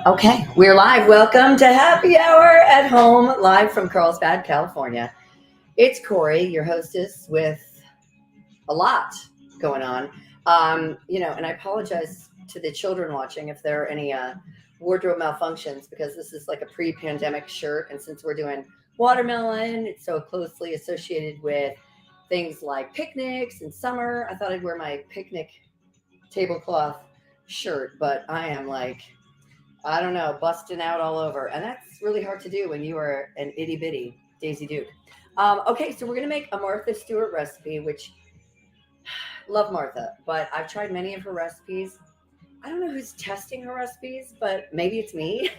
Okay, we're live. Welcome to Happy Hour at Home, live from Carlsbad, California. It's Corey, your hostess, with a lot going on. And I apologize to the children watching if there are any wardrobe malfunctions because this is like a pre-pandemic shirt, and since we're doing watermelon, it's so closely associated with things like picnics and summer. I thought I'd wear my picnic tablecloth shirt, but I am like I don't know, busting out all over. And that's really hard to do when you are an itty bitty Daisy Duke. Okay, so we're going to make a Martha Stewart recipe, which love Martha, but I've tried many of her recipes. I don't know who's testing her recipes, but maybe it's me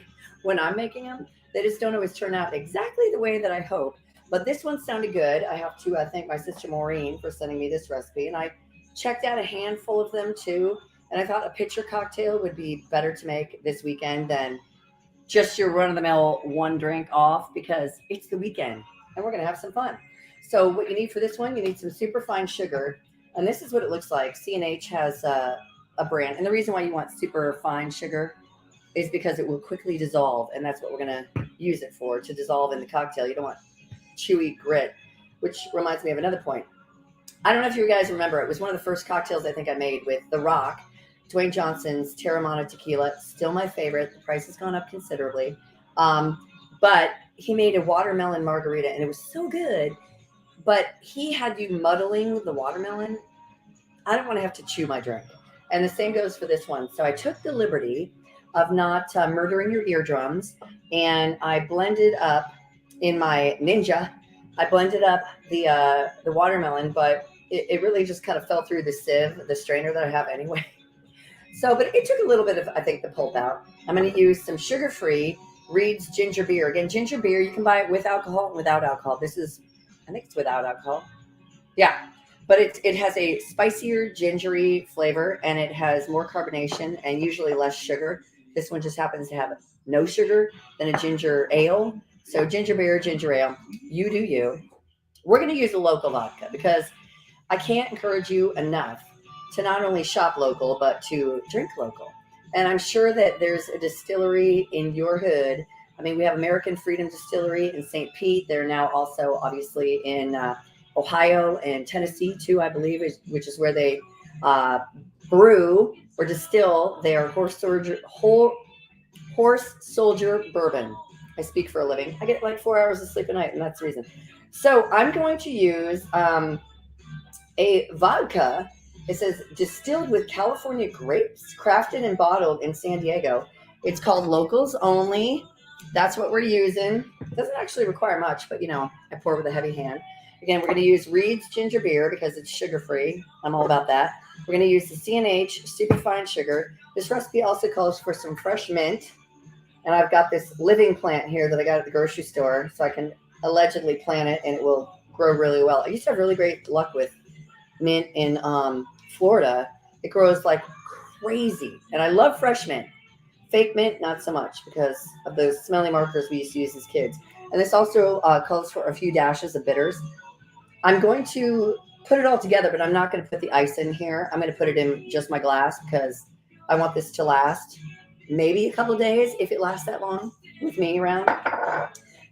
when I'm making them. They just don't always turn out exactly the way that I hope. But this one sounded good. I have to thank my sister Maureen for sending me this recipe. And I checked out a handful of them too. And I thought a pitcher cocktail would be better to make this weekend than just your run of the mill one drink off because it's the weekend and we're going to have some fun. So what you need for this one, you need some super fine sugar. And this is what it looks like. C&H has a brand. And the reason why you want super fine sugar is because it will quickly dissolve. And that's what we're going to use it for, to dissolve in the cocktail. You don't want chewy grit, which reminds me of another point. I don't know if you guys remember, it was one of the first cocktails I think I made with The Rock, Dwayne Johnson's Teremana tequila. Still my favorite. The price has gone up considerably. But he made a watermelon margarita and it was so good. But he had you muddling the watermelon. I don't want to have to chew my drink. And the same goes for this one. So I took the liberty of not murdering your eardrums, and I blended up in my Ninja. I blended up the watermelon, but it really just kind of fell through the sieve, the strainer that I have anyway. So, but it took a little bit of, I think, the pulp out. I'm going to use some sugar-free Reed's ginger beer. Again, ginger beer, you can buy it with alcohol and without alcohol. This is, I think it's without alcohol. Yeah, but it has a spicier, gingery flavor, and it has more carbonation and usually less sugar. This one just happens to have no sugar than a ginger ale. So ginger beer, ginger ale, you do you. We're going to use a local vodka because I can't encourage you enough to not only shop local, but to drink local. And I'm sure that there's a distillery in your hood. I mean, we have American Freedom Distillery in St. Pete. They're now also obviously in Ohio and Tennessee too, I believe, which is where they brew or distill their horse soldier bourbon. I speak for a living. I get like 4 hours of sleep a night, and that's the reason. So I'm going to use a vodka. It says distilled with California grapes, crafted and bottled in San Diego. It's called Locals Only. That's what we're using. It doesn't actually require much, but I pour with a heavy hand. Again, we're going to use Reed's ginger beer because it's sugar-free. I'm all about that. We're going to use the C&H superfine sugar. This recipe also calls for some fresh mint. And I've got this living plant here that I got at the grocery store, so I can allegedly plant it and it will grow really well. I used to have really great luck with mint in Florida. It grows like crazy. And I love fresh mint. Fake mint, not so much because of those smelly markers we used to use as kids. And this also calls for a few dashes of bitters. I'm going to put it all together, but I'm not going to put the ice in here. I'm going to put it in just my glass because I want this to last maybe a couple of days if it lasts that long with me around.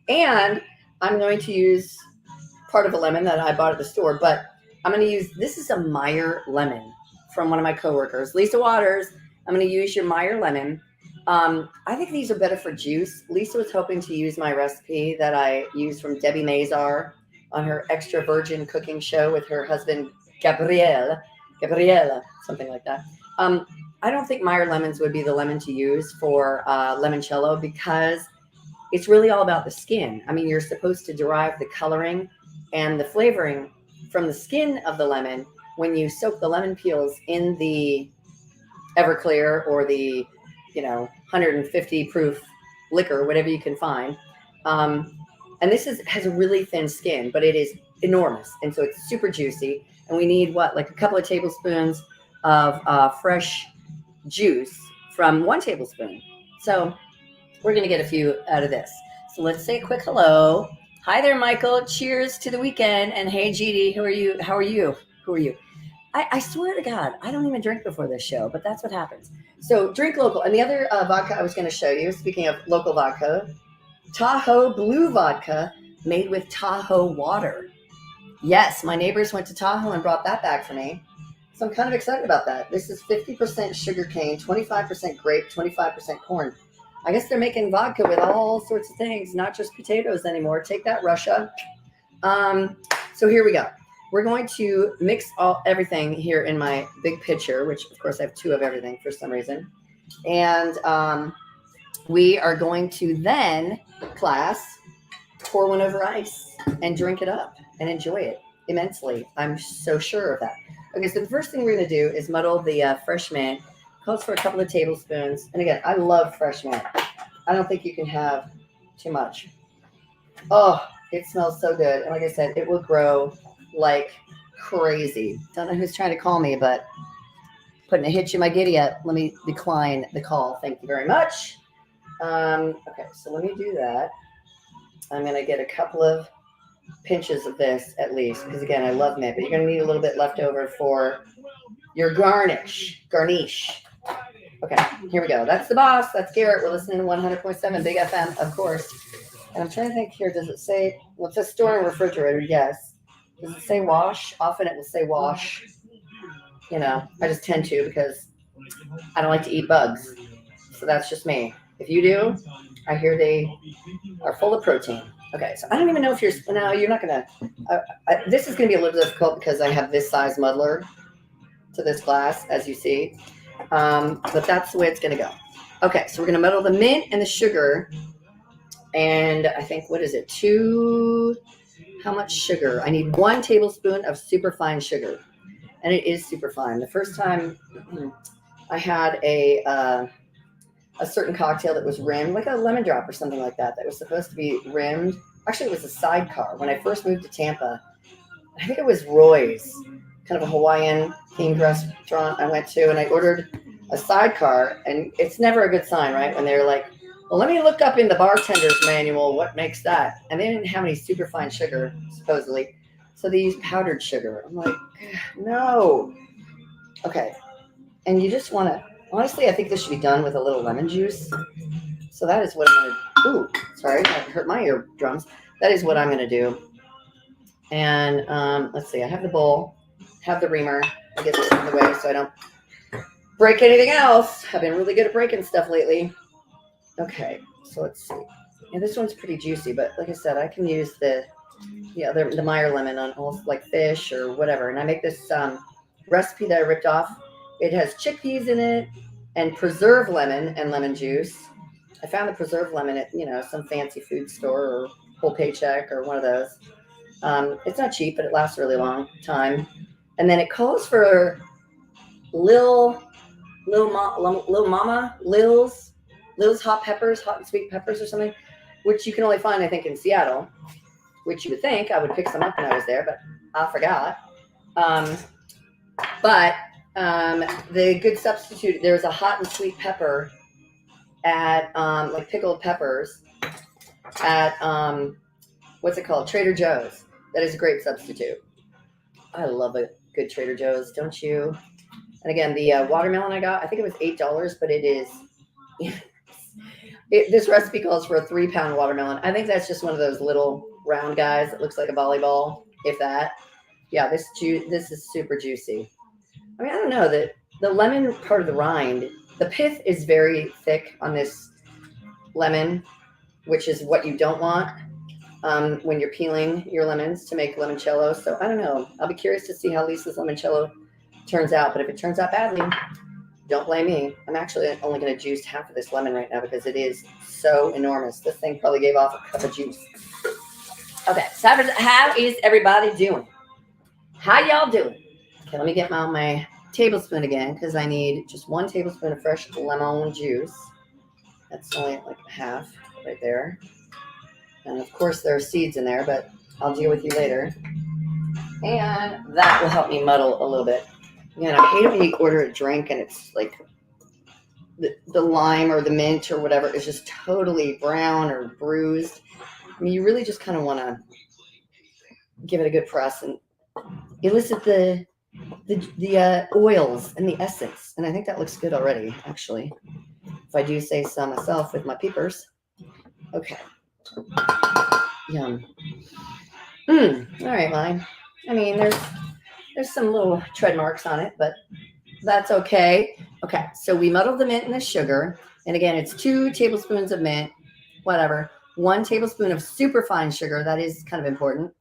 And I'm going to use part of a lemon that I bought at the store, but I'm going to use, this is a Meyer lemon from one of my coworkers, Lisa Waters. I'm going to use your Meyer lemon. I think these are better for juice. Lisa was hoping to use my recipe that I used from Debbie Mazar on her extra virgin cooking show with her husband, Gabriella, something like that. I don't think Meyer lemons would be the lemon to use for limoncello because it's really all about the skin. I mean, you're supposed to derive the coloring and the flavoring from the skin of the lemon when you soak the lemon peels in the Everclear or the 150 proof liquor, whatever you can find. And this has a really thin skin, but it is enormous. And so it's super juicy. And we need like a couple of tablespoons of fresh juice from 1 tablespoon. So we're going to get a few out of this. So let's say a quick hello. Hi there, Michael. Cheers to the weekend. And hey, GD, who are you? How are you? Who are you? I swear to God, I don't even drink before this show, but that's what happens. So drink local. And the other vodka I was going to show you, speaking of local vodka, Tahoe Blue Vodka made with Tahoe water. Yes, my neighbors went to Tahoe and brought that back for me. So I'm kind of excited about that. This is 50% sugarcane, 25% grape, 25% corn. I guess they're making vodka with all sorts of things, not just potatoes anymore. Take that, Russia. So here we go. We're going to mix everything here in my big pitcher, which of course I have 2 of everything for some reason. And we are going to then, class, pour one over ice and drink it up and enjoy it immensely. I'm so sure of that. Okay, so the first thing we're going to do is muddle the fresh mint. Calls for a couple of tablespoons. And again, I love fresh mint. I don't think you can have too much. Oh, it smells so good. And like I said, it will grow like crazy. Don't know who's trying to call me, but putting a hitch in my giddy up. Let me decline the call. Thank you very much. Okay, so let me do that. I'm going to get a couple of pinches of this at least, because again, I love mint, but you're going to need a little bit left over for your garnish. Okay, here we go. That's the boss. That's Garrett. We're listening to 100.7 Big FM, of course. And I'm trying to think here, does it say, well, it says store in refrigerator, yes. Does it say wash? Often it will say wash. You know, I just tend to because I don't like to eat bugs. So that's just me. If you do, I hear they are full of protein. Okay, so I don't even know if you're not going to, this is going to be a little difficult because I have this size muddler to this glass, as you see. But that's the way it's going to go. Okay, so we're going to muddle the mint and the sugar. And I think, what is it? How much sugar? I need 1 tablespoon of super fine sugar. And it is super fine. The first time I had a certain cocktail that was rimmed, like a lemon drop or something like that, that was supposed to be rimmed. Actually, it was a sidecar. When I first moved to Tampa, I think it was Roy's, kind of a Hawaiian themed restaurant I went to, and I ordered a sidecar, and it's never a good sign, right? When they're like, well, let me look up in the bartender's manual what makes that. And they didn't have any superfine sugar, supposedly. So they used powdered sugar. I'm like, no. Okay. And you just want to, honestly, I think this should be done with a little lemon juice. So that is what I'm going to, ooh, sorry, that hurt my eardrums. That is what I'm going to do. And let's see, I have the bowl, have the reamer. I get this out of the way so I don't break anything else. I've been really good at breaking stuff lately. Okay, so let's see. Yeah, this one's pretty juicy, but like I said, I can use the Meyer lemon on almost like fish or whatever. And I make this recipe that I ripped off. It has chickpeas in it and preserved lemon and lemon juice. I found the preserved lemon at, some fancy food store or Whole Paycheck or one of those. It's not cheap, but it lasts a really long time. And then it calls for Lil's hot peppers, hot and sweet peppers or something, which you can only find, I think, in Seattle, which you would think I would pick some up when I was there, but I forgot. But the good substitute, there's a hot and sweet pepper at like pickled peppers at what's it called? Trader Joe's. That is a great substitute. I love a good Trader Joe's, don't you? And again, the watermelon I got, I think it was $8, but it is. This recipe calls for a 3-pound watermelon. I think that's just one of those little round guys that looks like a volleyball, if that. Yeah, this is super juicy. I mean, I don't know, the lemon part of the rind, the pith is very thick on this lemon, which is what you don't want when you're peeling your lemons to make limoncello. So I don't know. I'll be curious to see how Lisa's limoncello turns out. But if it turns out badly, don't blame me. I'm actually only going to juice half of this lemon right now because it is so enormous. This thing probably gave off a cup of juice. Okay, so how is everybody doing? How y'all doing? Okay, let me get my tablespoon again because I need just 1 tablespoon of fresh lemon juice. That's only like half right there. And of course there are seeds in there, but I'll deal with you later. And that will help me muddle a little bit. Man, I hate it when you order a drink and it's like the lime or the mint or whatever is just totally brown or bruised. I mean, you really just kind of want to give it a good press and elicit the the oils and the essence. And I think that looks good already, actually. If I do say so myself with my peepers. Okay. Yum. All right, Molly. I mean, there's some little tread marks on it, but that's okay. Okay, so we muddled the mint and the sugar. And again, it's 2 tablespoons of mint, whatever. 1 tablespoon of super fine sugar. That is kind of important.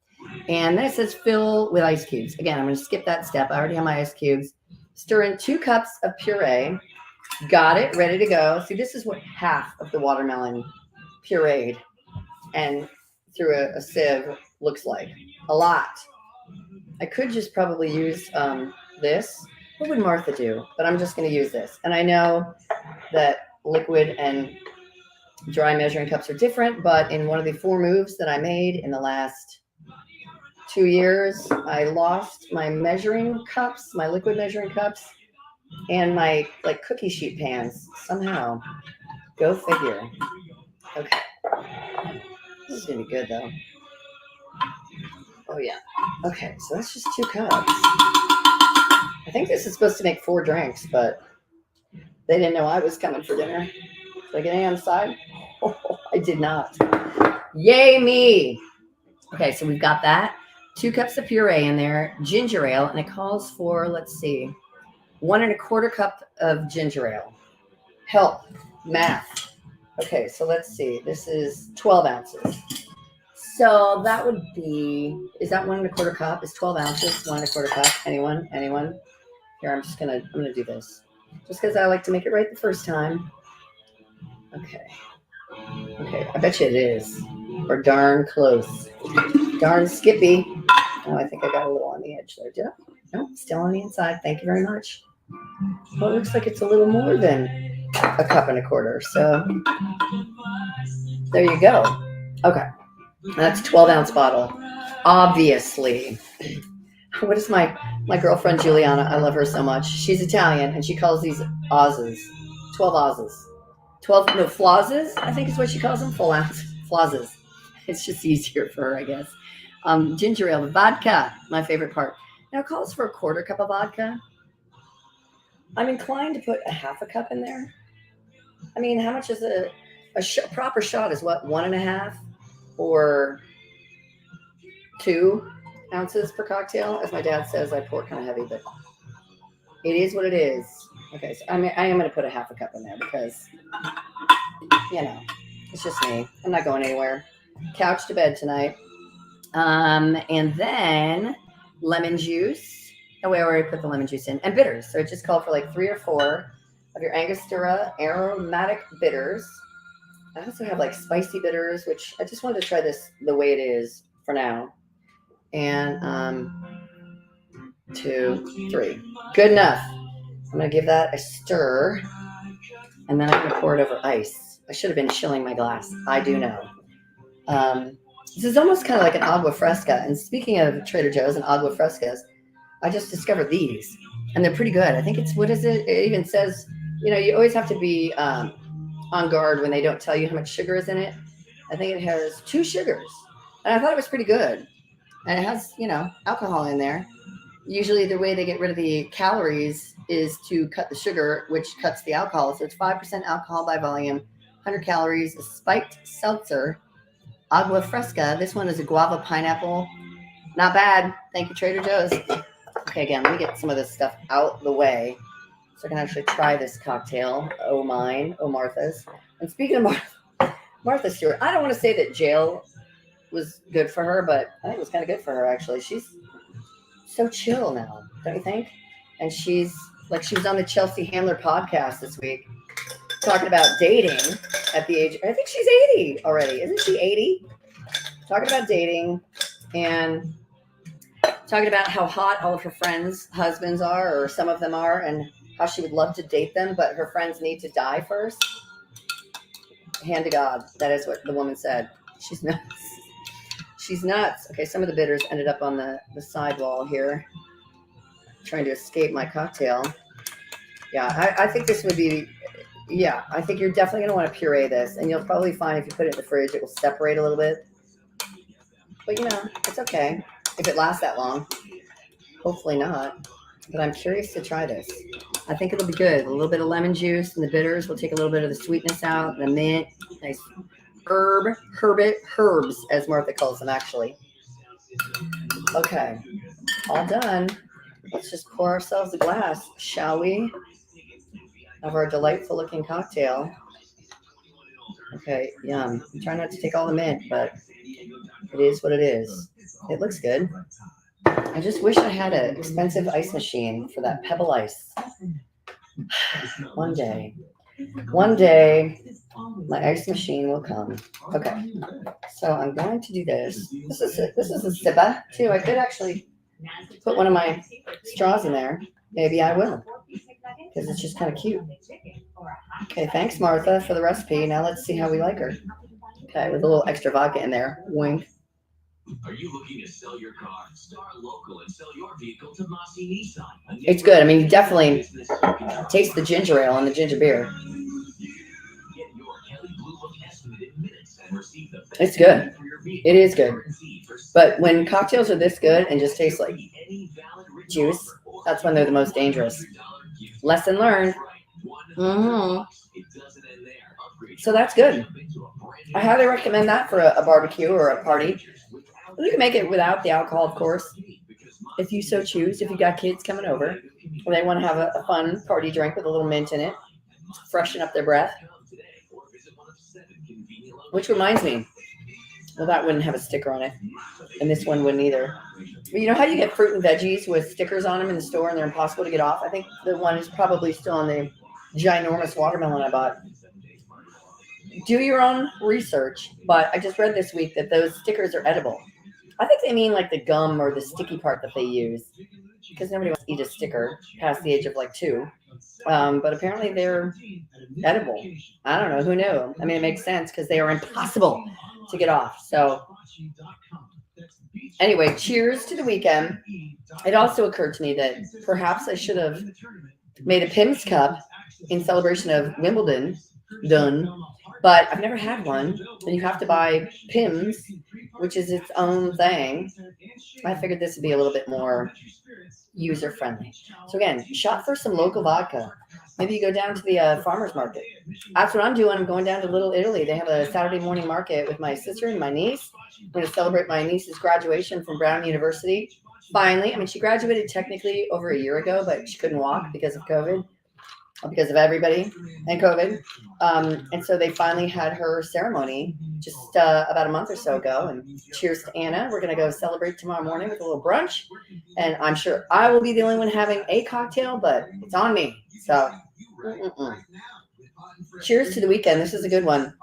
And then it says fill with ice cubes. Again, I'm going to skip that step. I already have my ice cubes. Stir in 2 cups of puree. Got it, ready to go. See, this is what half of the watermelon pureed and through a sieve looks like. A lot. I could just probably use this. What would Martha do? But I'm just going to use this. And I know that liquid and dry measuring cups are different, but in one of the 4 moves that I made in the last 2 years, I lost my measuring cups, my liquid measuring cups, and my cookie sheet pans somehow. Go figure. Okay. This is going to be good though. Oh yeah. Okay, so that's just 2 cups. I think this is supposed to make 4 drinks, but they didn't know I was coming for dinner. Did I get any on the side? Oh, I did not. Yay me. Okay, so we've got that. 2 cups of puree in there, ginger ale, and it calls for, let's see, 1 1/4 cup of ginger ale. Help, math. Okay, so let's see. This is 12 ounces. So that would be, is that 1 1/4 cup? Is 12 ounces 1 1/4 cup? Anyone? Here, I'm gonna do this. Just because I like to make it right the first time. Okay, I bet you it is. Or darn close. Darn Skippy. Oh, I think I got a little on the edge there. Did I? Nope, still on the inside. Thank you very much. Well, it looks like it's a little more than 1 1/4 cups. So there you go. Okay. That's a 12-ounce bottle. Obviously. What is my girlfriend Juliana? I love her so much. She's Italian, and she calls these Oz's. 12 Oz's. 12, no, flauses, I think is what she calls them. Full ounce flauses. It's just easier for her, I guess. Ginger ale, vodka, my favorite part. Now it calls for 1/4 cup of vodka. I'm inclined to put a 1/2 cup in there. I mean, how much is a proper shot is what, 1.5 or 2 ounces per cocktail? As my dad says, I pour kind of heavy, but it is what it is. Okay, so I am going to put a 1/2 cup in there because, it's just me. I'm not going anywhere. Couch to bed tonight. And then lemon juice. Oh, we already put the lemon juice in. And bitters. So it just called for 3 or 4 of your Angostura aromatic bitters. I also have spicy bitters, which I just wanted to try this the way it is for now. And 2, 3. Good enough. I'm going to give that a stir. And then I'm going to pour it over ice. I should have been chilling my glass. I do know. This is almost kind of like an agua fresca. And speaking of Trader Joe's and agua frescas, I just discovered these. And they're pretty good. I think it's, what is it? It even says, you always have to be on guard when they don't tell you how much sugar is in it. I think it has 2 sugars. And I thought it was pretty good. And it has, alcohol in there. Usually the way they get rid of the calories is to cut the sugar, which cuts the alcohol. So it's 5% alcohol by volume, 100 calories, a spiked seltzer, agua fresca. This one is a guava pineapple. Not bad. Thank you, Trader Joe's. Okay, again, let me get some of this stuff out the way so I can actually try this cocktail. Oh, mine. Oh, Martha's. And speaking of Martha Stewart, I don't want to say that jail was good for her, but I think it was kind of good for her, actually. She's so chill now, don't you think? And she was on the Chelsea Handler podcast this week talking about dating at the age, I think she's 80 already. Isn't she 80? Talking about dating and talking about how hot all of her friends' husbands are, or some of them are, and how she would love to date them, but her friends need to die first. Hand to God. That is what the woman said. She's nuts. She's nuts. Okay, some of the bitters ended up on the sidewall here. Trying to escape my cocktail. Yeah, I think this would be, I think you're definitely going to want to puree this. And you'll probably find if you put it in the fridge, it will separate a little bit. But, it's okay if it lasts that long. Hopefully not. but I'm curious to try this. I think it'll be good. A little bit of lemon juice and the bitters will take a little bit of the sweetness out. The mint, nice herbs, as Martha calls them, actually. Okay, all done. Let's just pour ourselves a glass, shall we, of our delightful looking cocktail. Okay, yum. I'm trying not to take all the mint, but it is what it is. It looks good. I just wish I had an expensive ice machine for that pebble ice. One day, my ice machine will come. Okay, so I'm going to do this. This is a sippa too. I could actually put one of my straws in there. Maybe I will, because it's just kind of cute. Okay, thanks Martha for the recipe. Now let's see how we like her. Okay, with a little extra vodka in there. Wink. Are you looking to sell your car? Star local and sell your vehicle to Massey Nissan. It's good. I mean, you definitely taste the ginger ale and the ginger beer. It's good. It is good. But when cocktails are this good and just taste like juice, that's when they're the most dangerous. Lesson learned. So that's good. I highly recommend that for a barbecue or a party. You can make it without the alcohol, of course, if you so choose. If you got kids coming over or they want to have a fun party drink with a little mint in it, freshen up their breath. Which reminds me, well, that wouldn't have a sticker on it, and this one wouldn't either. But you know how you get fruit and veggies with stickers on them in the store and they're impossible to get off? I think the one is probably still on the ginormous watermelon I bought. Do your own research, but I just read this week that those stickers are edible. I think they mean like the gum or the sticky part that they use, because nobody wants to eat a sticker past the age of like 2. But apparently they're edible. I don't know. Who knew? I mean, it makes sense because they are impossible to get off. So anyway, cheers to the weekend. It also occurred to me that perhaps I should have made a Pimm's cup in celebration of Wimbledon. But I've never had one, and you have to buy Pimm's, which is its own thing. I figured this would be a little bit more user-friendly. So again, shop for some local vodka. Maybe you go down to the farmer's market. That's what I'm doing. I'm going down to Little Italy. They have a Saturday morning market with my sister and my niece. I'm going to celebrate my niece's graduation from Brown University. Finally, I mean, she graduated technically over a year ago, but she couldn't walk because of COVID. Because of everybody and COVID. And so they finally had her ceremony just about a month or so ago. And cheers to Anna. We're going to go celebrate tomorrow morning with a little brunch. And I'm sure I will be the only one having a cocktail, but it's on me. So cheers to the weekend. This is a good one.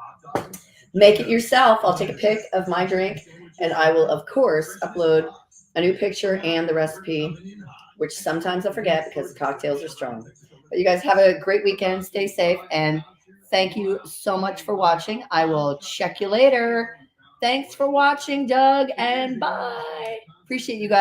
Make it yourself. I'll take a pic of my drink and I will, of course, upload a new picture and the recipe, which sometimes I forget because the cocktails are strong. But you guys have a great weekend. Stay safe. And thank you so much for watching. I will check you later. Thanks for watching, Doug. And bye. Appreciate you guys.